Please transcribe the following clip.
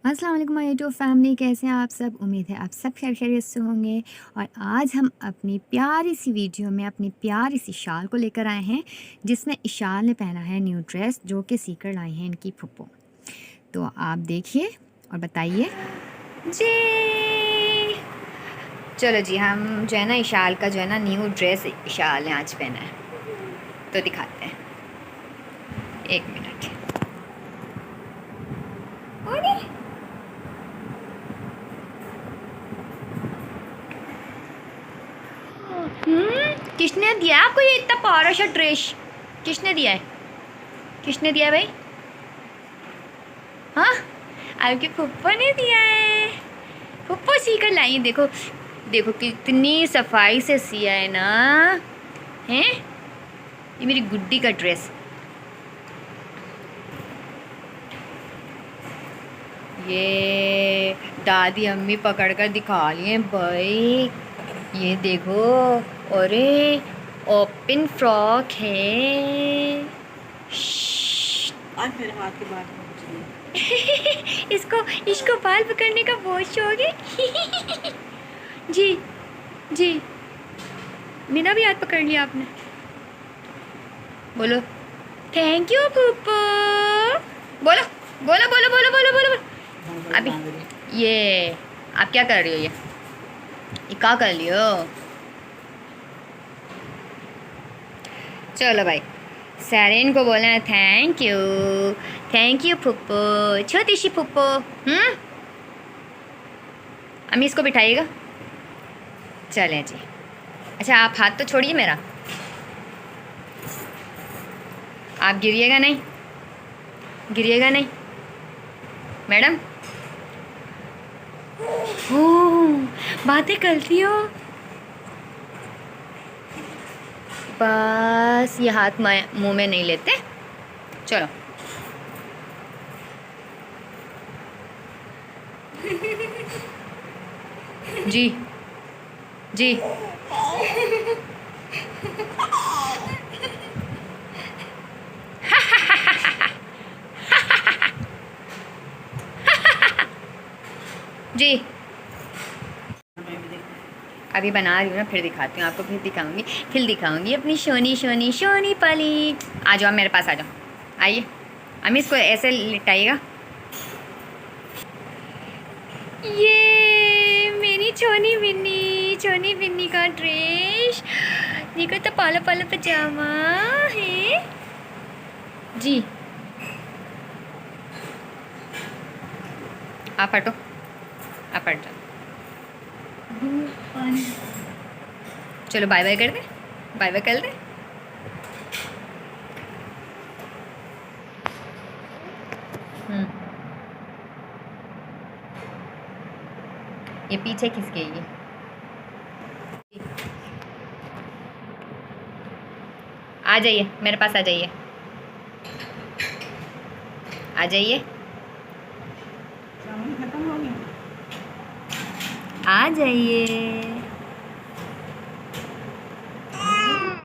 अस्सलाम वालेकुम my YouTube family, कैसे हैं आप सब। उम्मीद है आप सब खैर खैरियत से होंगे। और आज हम अपनी प्यारी सी वीडियो में अपनी प्यारी सी इशाल को लेकर आए हैं, जिसमें इशाल ने पहना है न्यू ड्रेस जो कि सीकर लाई हैं इनकी फुप्पो। तो आप देखिए और बताइए जी। चलो जी, हम जो है ना इशाल का जो है ना न्यू ड्रेस इशाल ने आज पहना है, तो दिखाते हैं। एक मिनट। किसने दिया आपको ये इतना प्यारा सा ड्रेस? किसने दिया है? किसने दिया है भाई? हाँ, आपके फुप्पो ने दिया है। फुप्पो सी कर लाई है। देखो देखो कितनी सफाई से सिया है ना। हैं, ये मेरी गुड्डी का ड्रेस। ये दादी अम्मी पकड़ कर दिखा लिए भाई। ये देखो, अरे ओपन फ्रॉक है। आज मेरे हाथ के बाल इसको इसको बाल पकड़ने का बहुत शौक है। जी जी, मेरा भी हाथ पकड़ लिया आपने। बोलो थैंक यू पुप्पो। बोलो बोलो बोलो बोलो बोलो बोलो, बोलो। अभी ये आप क्या कर रही हो? ये क्या कर रही हो? चलो भाई, सैरिन को बोलना है थैंक यू फुप्पो, छोटी सी फुप्पो। अम्मी इसको बिठाइएगा। चलें जी। अच्छा, आप हाथ तो छोड़िए मेरा, आप गिरिएगा नहीं, गिरिएगा नहीं मैडम। बातें करती हो बस, ये हाथ मुंह में नहीं लेते। चलो जी जी। जी अभी बना रही हूँ ना, फिर दिखाती हूँ आपको, फिर दिखाऊंगी अपनी शोनी शोनी शोनी पाली। आ जाओ मेरे पास, आ जाओ, आइए। अम्मी इसको ऐसे लिटाइएगा। ये मेरी छोनी बिन्नी का ड्रेस देखो तो, पाला पाला पजामा है जी। आप हटो, आप हट जाओ। चलो बाय बाय कर दे, बाय बाय कर दे। ये पीछे किसके? ये आ जाइए मेरे पास, आ जाइए, आ जाइए, खत्म हो गया। आ जाइए।